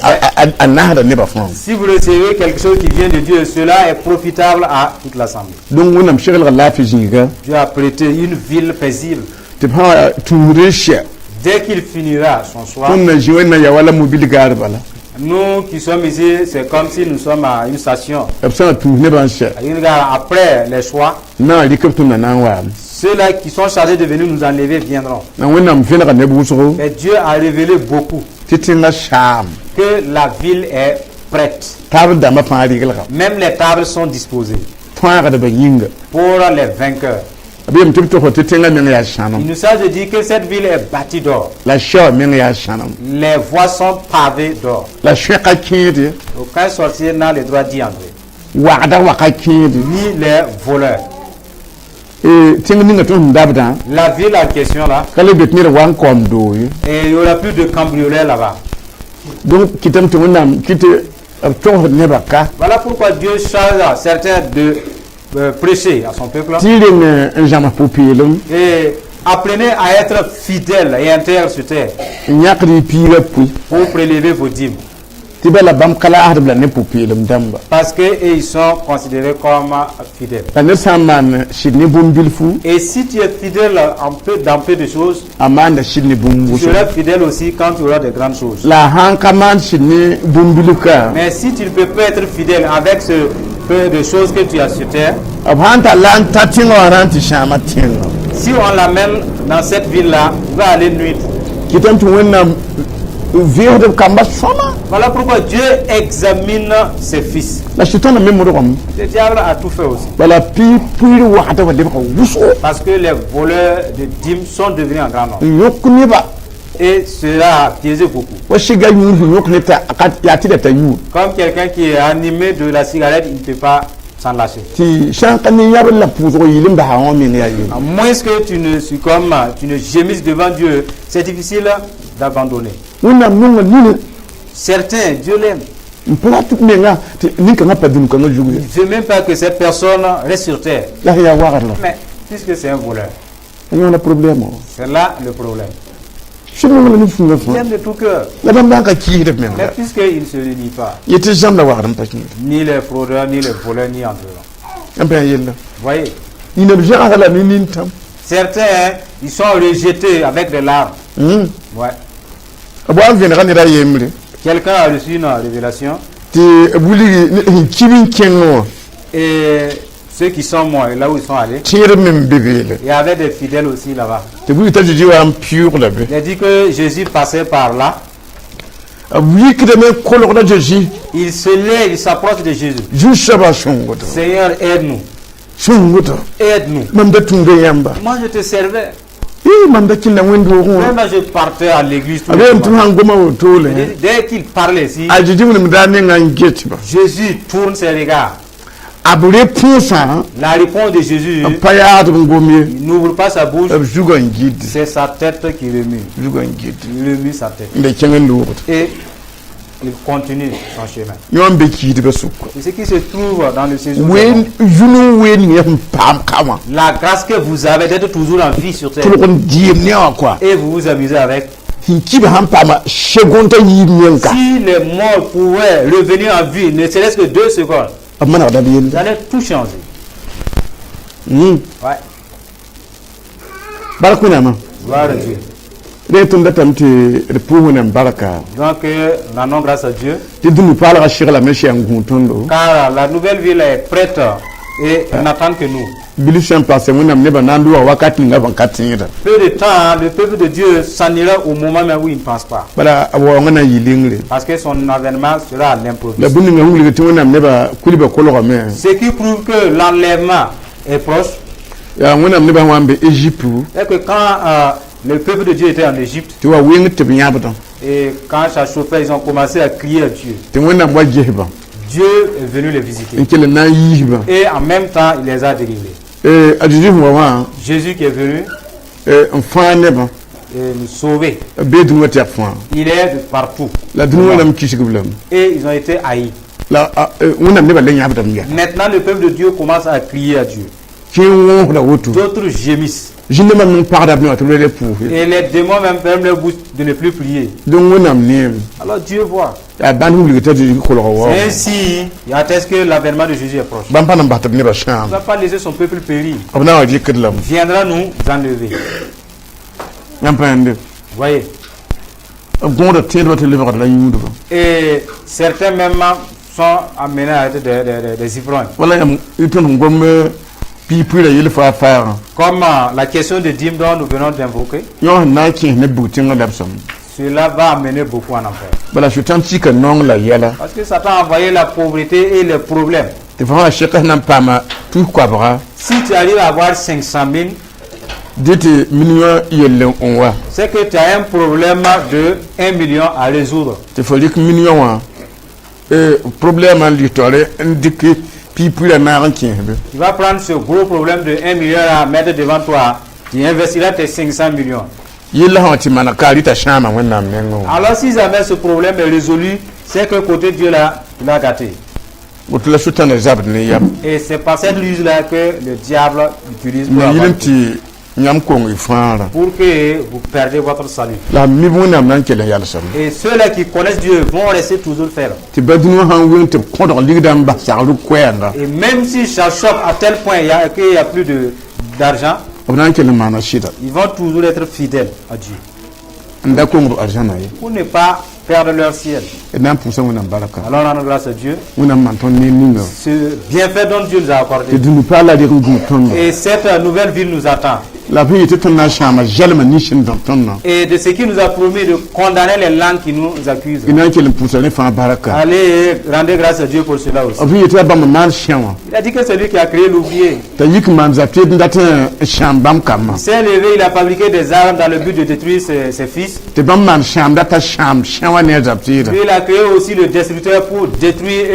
anahada ne ba fon Si vous recevez quelque chose qui vient de Dieu, cela est profitable à toute l'assemblée. donc wona mshigel ga lafi jinga Dieu a prêté une ville paisible. te pa turisha Dès qu'il finira son soir, kunna jiwena ya wala mobil garbala nous qui sommes ici, c'est comme si nous sommes à une station. absana tu ne ban sha À une gare. Après les choix, na likaptu na nan wa ceux-là qui sont chargés de venir nous enlever viendront. na wona mfena ga ne bu so Mais Dieu a révélé beaucoup titinga sham que la ville est prête. tab da ma pa rigel ga Même les tables sont disposées fa ga da bayinga pour les vainqueurs. abiyam tibto ko titinga men ya shanam Il nous s'agit de dire que cette ville est bâtie d'or. la sha men ya shanam Les voies sont pavées d'or. la shqa kidi Aucun sorcier n'a le droit d'y entrer. wa'ada wa kidi Ni les voleurs. e tingni nga tun dabda La ville en question là, kale betnir wan kom do et il n'y aura plus de cambrioleurs là-bas. donc kitam tu wona kite to ne baka Voilà pourquoi Dieu charge certains de prêcher à son peuple. tiring en jama popilum Et apprenez à être fidèles et intègres sur terre nyakri pira pui pour prélever vos dîmes. tibala bam kala ahad la ne popilum damba Parce qu'ils sont considérés comme fidèles. la ne saman shidni bumbil fu Et si tu es fidèle dans peu de choses, amanda shidni tu bumbu seras fidèle aussi quand tu auras de grandes choses. la hankaman shidni bumbiluka Mais si tu ne peux pas être fidèle avec ce peu de choses que tu as sur terre, abhanta lan tatingo aranti shama tingo si on l'amène dans cette ville-là, il va aller nuire. kitam tu wona viode kamba soma Voilà pourquoi Dieu examine ses fils. la shitana memodo kom Le diable a tout fait aussi. bala pi puri wahda wa debka wuso Parce que les voleurs de dîmes sont devenus en grand nombre. yokuni ba Et cela a piégé beaucoup. wa shiga yu yokni ta akat ya ti da ta yu Comme quelqu'un qui est animé de la cigarette, il ne peut pas s'en lâcher. ti shankani yabul la puzo yilim da hawo min ya yu À moins que tu ne succombes, tu ne gémisses devant Dieu, c'est difficile d'abandonner. wona nunga nune Certains, Dieu l'aime. mplat menga ninka ngapa dun ko Il jugu ne veut même pas que cette personne reste sur terre. la ya wagar la Mais puisque c'est un voleur, on a problème c'est là le problème. shinu la ni funga Il fu aime de tout cœur. la bamba ka ki de Mais menga puisqu'il ne se réunit pas, yete jam la wagar mpaki ni les fraudeurs, ni les voleurs, ni entreront. ampa yella Vous voyez, ina bjara la ni nintam certains, ils sont rejetés avec des larmes. Ouais. abo an vena kan ira yemre Quelqu'un a reçu une révélation ti buli kibin kenno et ceux qui sont morts, là où ils sont allés, tire mem bebele il y avait des fidèles aussi là-bas. te buli ta juji wa am pure la be Il a dit que Jésus passait par là. abuli kide me kolo da jeji Il se lève, il s'approche de Jésus. jusha ba shongoto Seigneur, aide-nous. shongoto Aide-nous. mam da tunde yamba Moi, je te servais. mam da kinna wendo ho Même je partais à l'église tous les abe mtu jours. hangoma wotole Dès qu'il parlait ici, ajiji mun da ne ngan geti ba Jésus tourne ses regards. abure pusa La réponse de Jésus, paya to ngomie il n'ouvre pas sa bouche, abjugo ngidi c'est sa tête qui remue. jugo ngidi Il remue sa tête. nde kengen do Et il continue son chemin. yon be ki de besu C'est ce qui se trouve dans le séjour. wen junu wen ye pam kama La grâce que vous avez d'être toujours en vie sur terre. tout le diem ne quoi Et vous vous amusez avec. ki ba ham pama segonda yi nyenka Si les morts pouvaient revenir en vie, ne serait-ce que 2 secondes, amana da bien ça allait tout changer. Ouais. barakuna ma Gloire à Dieu. retum da tamti repuhuna baraka Donc, rendons grâce à Dieu. ti dunu pala ga shigla me shi angutondo Car la nouvelle ville est prête et n'attend que nous. bilishan passe wona ne ba nandu wa wakati nga wakati ira Peu de temps, le peuple de Dieu s'en ira au moment même où il ne pense pas. bala awo ngana yilingre Parce que son avènement sera à la l'improviste. bunni nga ngulga ti wona ne ba kuliba kolo me Ce qui prouve que l'enlèvement est proche, ya wona ne ba wambe Egypte c'est que quand le peuple de Dieu était en Égypte, ti wa wen te binyabata et quand ça chauffait, ils ont commencé à crier à Dieu. ti wona wa jehba Dieu est venu les visiter. nkele na yiba Et en même temps, il les a délivrés. adiji wa Jésus qui est venu enfant ne ba nous sauver. be dunu wata fa Il est de partout. la dunu wala mkishigublam Et ils ont été haïs. la wona ne ba len yabata mya Maintenant, le peuple de Dieu commence à crier à Dieu. ki won la wotu D'autres gémissent. jinne ma min parda bi wato le pu Et les démons même ferment leur bouche de ne plus prier. don wona ne Alors Dieu voit. ya ban ngulga ta di ko lo wa C'est ainsi, il atteste que l'avènement de Jésus est proche. ban pa nan bata ne ba Il sham ne va pas laisser son peuple périr. abna wa jikidlam Il viendra nous enlever. yampande Voyez. gonda tendo te le ba la yudu Et certains même sont amenés à être des ivrognes. wala yam iton ngom pipi la yele fa fa Comme la question de dîme dont nous venons d'invoquer, yo na ki ne butin la lapsam cela va amener beaucoup en enfer. bala shutan tika non la yela Parce que Satan a envoyé la pauvreté et les problèmes. te fa sheka nan pama tu kwa bra Si tu arrives à avoir 500 000, dite million yelle onwa c'est que tu as un problème de 1 million à résoudre. te folik million wa problème en litore ndiki pipi la na ranki be Tu vas prendre ce gros problème de 1 million à mettre devant toi. Tu investiras tes 500 millions. yella hawti mana kali ta shama wannan mengo Alors si jamais ce problème est résolu, c'est que côté Dieu là, il a gâté. butla shutan zabd ne yam Et c'est par cette ruse-là que le diable utilise pour, ne avoir- yilinti nyam ko ngi fara pour que vous perdez votre salut. la mi wona nan kele yalla sam Et ceux-là qui connaissent Dieu vont rester toujours fermes. ti badunu han won te kodo ligdam ba saru kwenda Et même si ça choque à tel point qu'il n'y a plus d'argent, abnan kele mana shida ils vont toujours être fidèles à Dieu. nda ko ngur arjana yi Pour ne pas perdre leur ciel. nan pusa wona baraka Alors rendons grâce à Dieu. wona manton ne ninga Ce bienfait dont Dieu nous a te accordé. dunu pala de rugu ton Et cette nouvelle ville nous attend. la vie te ton na shama jalma ni shin don ton Et de ce qui nous a promis de condamner les langues qui nous accusent. ina kele pusa ne fa baraka Allez, rendez grâce à Dieu pour cela aussi. abi te ba man shawa Il a dit que c'est lui qui a créé l'oublié. ta yik man za te ndata sham bam kama Il s'est levé, il a fabriqué des armes dans le but de détruire ses fils. te bam man sham data sham shawa ne zaptira Puis il a créé aussi le destructeur pour détruire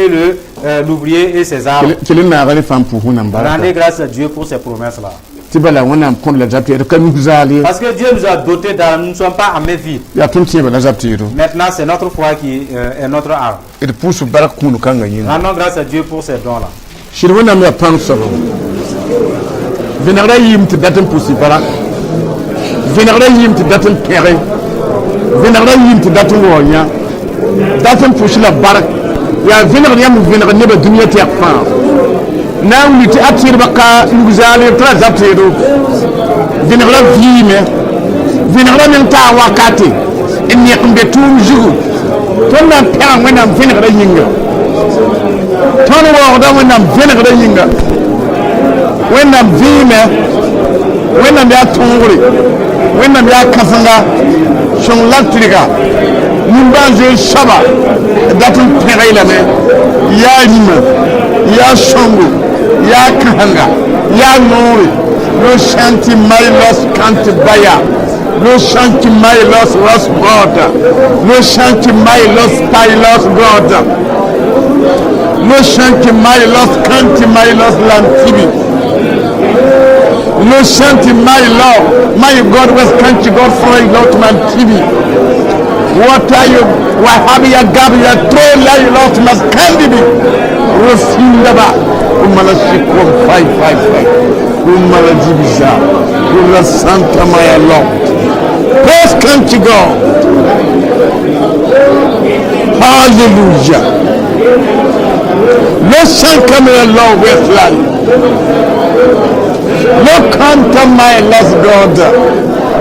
l'ouvrier et ses armes. kele na gale fam pu hunan baraka Rendez grâce à Dieu pour ces promesses-là. ti bala wona kon la zaptira kan zali Parce que Dieu nous a dotés d'armes, nous ne sommes pas à main vide. ya tum ti bala zaptiro Maintenant, c'est notre foi qui est notre arme. et pusu barakunu kanga yin Rendons grâce à Dieu pour ces dons-là. shir wona me pan sabo vinagra yim ti datin pusi barak vinagra yim ti datin kere vinagra yim ti datin wonya datin pusi la barak ya vinagra yam vinagra ne ba duniya ti akfa na wuli atir baka lugzali tra zaptiro vinagra vime vinagra men ta wakati en yakumbe tum jugu ton na pera wona vinagra yinga ton wo da wona vinagra yinga wona vime wona ya tonguri wona ya kafanga shon latriga nimbanze shaba datun pera ilame ya rima ya shongo ya kahanga ya nori no shanti mailos kanti baya no shanti mailos was god no shanti mailos pailos god no shanti mailos kanti mailos lantibi no shanti my god was kanti god for a lot man tibi Watayo wahabia gabia trola yolot maskandibi. Rosindaba. Umalashiko 555. Umalajibisa. Ula Santa my Lord. Praise country God. Hallelujah. No son come along with life. No country my last God.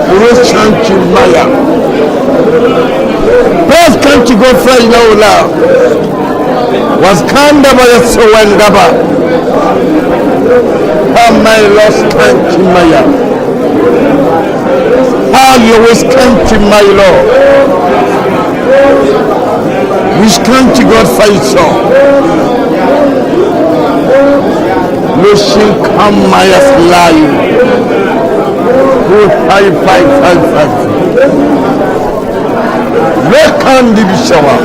Praise country Maya. Praise country God for you now. Was kanda by the Sowangaba. My lost country Maya. How you always country my Lord. Which country God fights on? Wishing come my life. Go 5555. Where can the shower?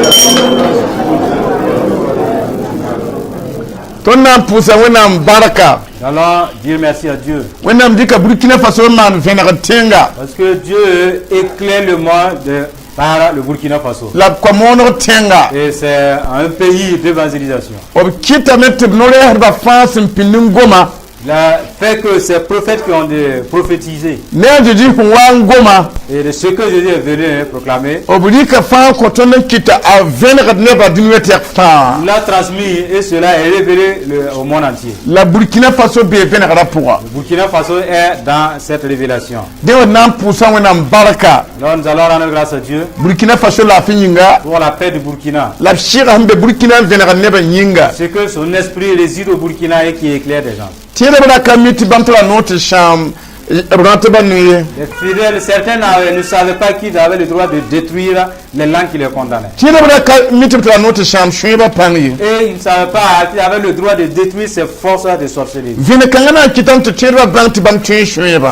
Tonna pousse wenam baraka. Alors, Dieu merci à Dieu. Wenam dika Burkina Faso man venera. Parce que Dieu éclaire le monde par le Burkina Faso. La commune tenga. Et c'est un pays d'évangélisation. Obkita met nore ba France mpinungoma. La fait que ces prophètes qui ont prophétisé. Ne je dis ngoma. Et de ce que Jésus est venu proclamer. Obdika fa kotonen kita a venera neba dunwetek fa. Il l'a transmis et cela est révélé au monde entier. La Burkina Faso be venera pour. Le Burkina Faso est dans cette révélation. De nam poussa wenam baraka. Alors nous allons rendre grâce à Dieu. Burkina Faso la fininga. Pour la paix du Burkina. La shira hambe Burkina venera neba nyinga. C'est que son esprit réside au Burkina et qui éclaire des gens. Tiens la kamiti bantla notre chambre. Les fidèles, certains ne savaient pas qu'ils avaient le droit de détruire les langues qui les condamnaient. Et ils ne savaient pas qu'ils avaient le droit de détruire ces forces de sorcellerie.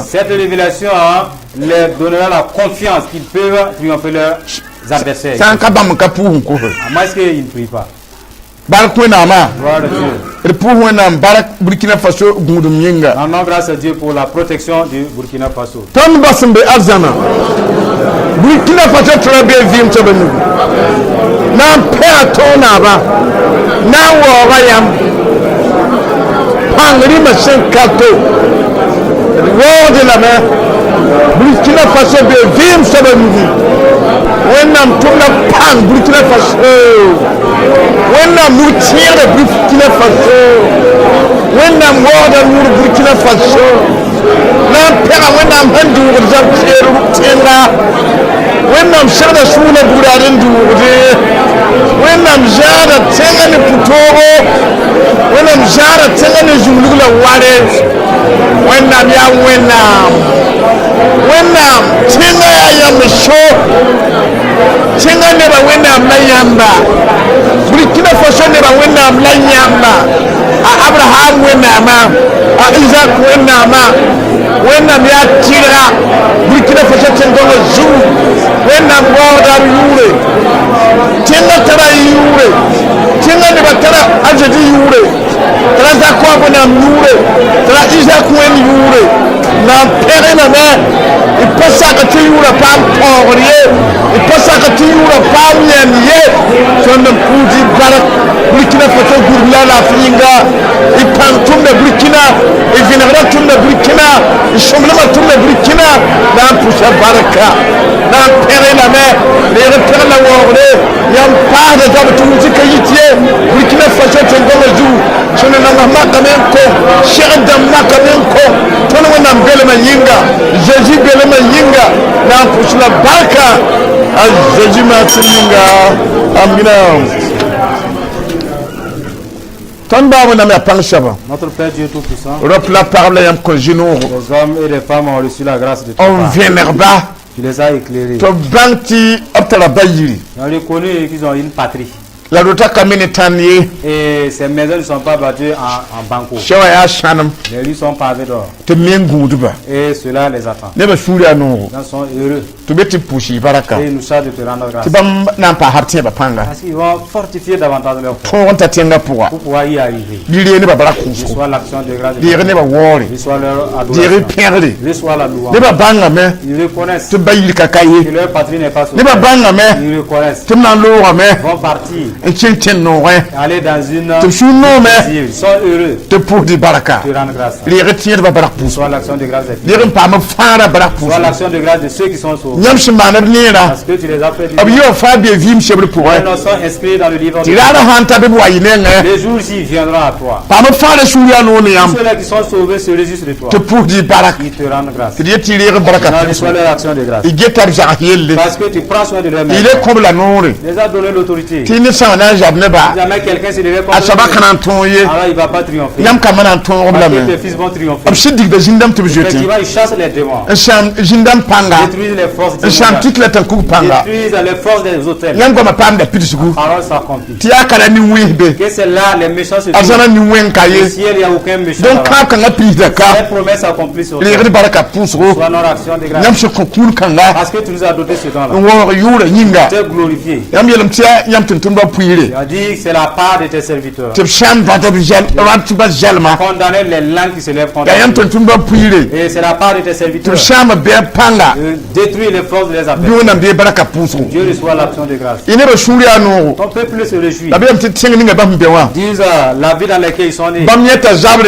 Cette révélation leur donnera la confiance qu'ils peuvent triompher leurs adversaires. À moins qu'ils ne prient pas. Gloire à Dieu. Rendons grâce à Dieu pour la protection du Burkina Faso. Burkina Faso trabe vim tabanu. Na pe tona ba. Na wo bayam. Pangri machin kato. Wo de la main. Burkina Faso be vim tabanu. Wenam tona pang Burkina Faso. Wenam mutire Burkina Faso. Wenam woda nur Burkina Faso. Na pera wenam handu wazam tenga. Wenam shada shuna buraden dude. Wenam jara tenga ni putoro. Wenam jara tenga ni jumlugula wale. Wenam ya wenam. Wenam tenga ya misho. Tenga neba wenam la yamba. Burkina Faso neba wenam la yamba. Abraham wenama. Isaac wenama. Wenam ya tira. Burkina Faso tenga zu. Wenam woda yure. Tenga tara yure. Tenga neba tara ajadi yure. Tara zakwa wenam yure. Tara Isaac wen yure. Na pere na me. Ipasa kati yure pam poriye. Ipasa kati yure pam yeniye. Sondam kuji barak. Burkina Faso gurla la finga. Ipantum de Burkina. Ivinara tum de Burkina. Ishomlama tum de Burkina. Na pusha baraka. Na pere na me. Les repères la worde. Yam pas de job tum zika yitie. Burkina Faso tengoma ju. Sono na maka menko. Shere damma kamenko. Tono wana mbele manyinga. Jésus bele manyinga. Na pusha baraka. Jésus matininga. Amina. Notre Père Dieu Tout-Puissant, les hommes et les femmes ont reçu la grâce de ton Père. Tu les as éclairés. On reconnaît qu'ils ont une patrie. Et ces maisons ne sont pas bâties en banco. Les rues sont pavées d'or. Et cela les attend. Ils sont heureux. tu beti pushi baraka Et nous charge de te rendre grâce. ti bam nan pa hartie ba panga Parce qu'ils vont fortifier davantage leur foi ton ta tenga pour pour pouvoir y arriver. dire ne ba baraka Reçois l'action de grâce. dire ne ba wori Reçois leur dire adoration. perdre Reçois la louange. ne ba banga me Ils reconnaissent tu bayil que kakaye leur patrie n'est pas ne ba sauvée. banga me Ils reconnaissent. tu nan lo me Ils vont partir. et chen no ouais Aller dans une tu sou no me ils sont heureux te pour di baraka de rendre grâce. dire tient ba baraka pour Reçois l'action de grâce des fidèles. dire pa ma fara baraka pour Reçois l'action de grâce de ceux qui sont sauvés. nyam shimana nira Parce que tu les as fait du ab yo fa be vim shebre pour ouais Ils sont inscrits dans le livre de tirara hanta be boyi ne Les jours-ci viendront à toi. pa ma fara shuya no ne yam Ceux-là qui sont sauvés se réjouissent de toi. te pour di baraka Ils te rendent grâce. dire tirer baraka Non, reçois leur action de grâce. il get yelle Parce que tu prends soin de leur il maison. est comme la nore Il les a donné l'autorité. ti ni sa na jabne ba Jamais quelqu'un se devait a saba contre kana ton ye alors il ne va pas triompher. yam kamana ton Parce obla que me tes fils vont triompher. ab shidik da jindam te jeti Effectivement, ils chassent les démons. sham jindam panga Détruisent les forces sham démoniaques. tikla tan ku panga Détruisent les forces des hôtels. yam goma pam da pitsugu Parole s'accomplit. ti akala ni wihbe Que c'est là les méchants se azana trouvent. ni wen Le kaye ciel, il n'y a aucun méchant. donc là-bas. ka kanga pis da Les ka promesses accomplies sur le toi. yiri baraka pusgo Sois notre action de grâce. yam shi ko kun kanga Parce que tu nous as doté ce temps-là. wo yura nyinga Tu es glorifié. yam yelam tia yam tuntun ba puire Tu as dit que c'est la part de tes serviteurs. te sham ba da bijal rat ba jalma Condamner les langues qui se lèvent contre ya yam toi. tuntun ba puire Et c'est la part de tes serviteurs. te sham be panga De détruire les forces de les affaires. do nam be baraka pusgo Dieu reçoit l'action de grâce. ine ba shuri anu Ton peuple se réjouit. la bem te tenga ninga ba mbewa Disent la vie dans laquelle ils sont nés. bam yeta zabre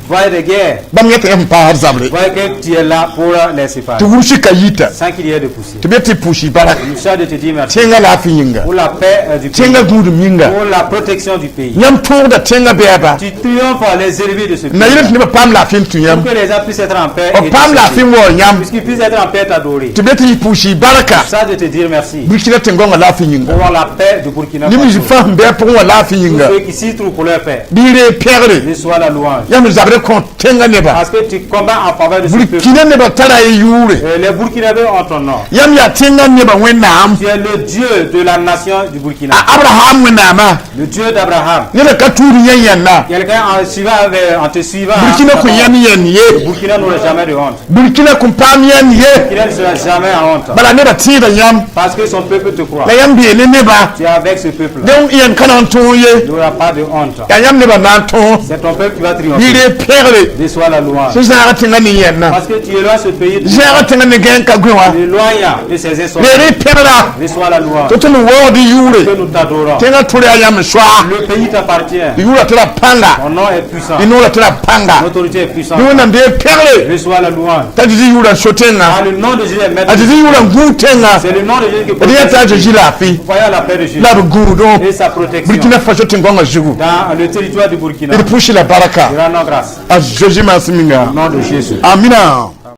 Voyez des guerres. bam yeta em pa har zabre Voyez que tu es là pour les séparer. te wurshi kayita Sans qu'il y ait de poussière. te beti pushi baraka Nous charge de te dire merci. tenga la fi yinga Pour la paix du pays. tenga gudu yinga Pour la protection du pays. yam tour da tenga beba Tu triomphes à les élever de ce pays. na yire ne ba pam la fin tu yam Pour que les gens puissent être en paix. o Et pam la fin wo yam puisqu'ils puissent être en paix et t'adorer. te beti pushi baraka Ça de te dire merci. burkina tengonga la fi yinga Pour la paix du Burkina ni mi Faso. fam be pour la fi yinga Ceux qui s'y trouvent pour leur paix. dire perdre Reçois la louange. yam zabre kon tenga ne ba Parce que tu combats en faveur de ce peuple. burkina ne ba tara yure Les Burkinabés ont ton nom. yam ya tenga ne ba wenam Tu es le Dieu de la nation du Burkina. abraham wenama Le Dieu d'Abraham. ne ka turi yanna Quelqu'un en te suivant. burkina ko yan yan ye Burkina n'aura jamais de honte. burkina ko pam yan ye Burkina ne sera jamais en honte. bala ne ba tira yam Parce que son peuple te croit. la yam be ne ba Tu es avec ce peuple-là. donc yan kana ton ye Il n'y aura pas de honte. ya yam ne ba na ton C'est ton peuple qui va triompher. dire perdre Reçois la louange. c'est ça tenga ni yanna Parce que tu éloignes ce pays de zara tenga ne gen ka gwa l'éloignant de ses insolents. ne perdra Reçois la louange. to tun wo di yure Que nous t'adorons. tenga turi yam swa Le pays t'appartient. yura tira panga Ton nom est puissant. inura tira panga L'autorité est puissante. yuna be perdre Reçois la louange. ta di yura sotenga Ah, le nom de Jésus est maître. a di yura gutenga C'est le nom de Jésus qui riya ta protège. je jilafi Voyons la paix de Jésus la gudo et sa protection burkina faso tengonga jugu dans le territoire du Burkina. il pushi la baraka Rendons grâce. a joji masiminga Au nom de Jésus. amina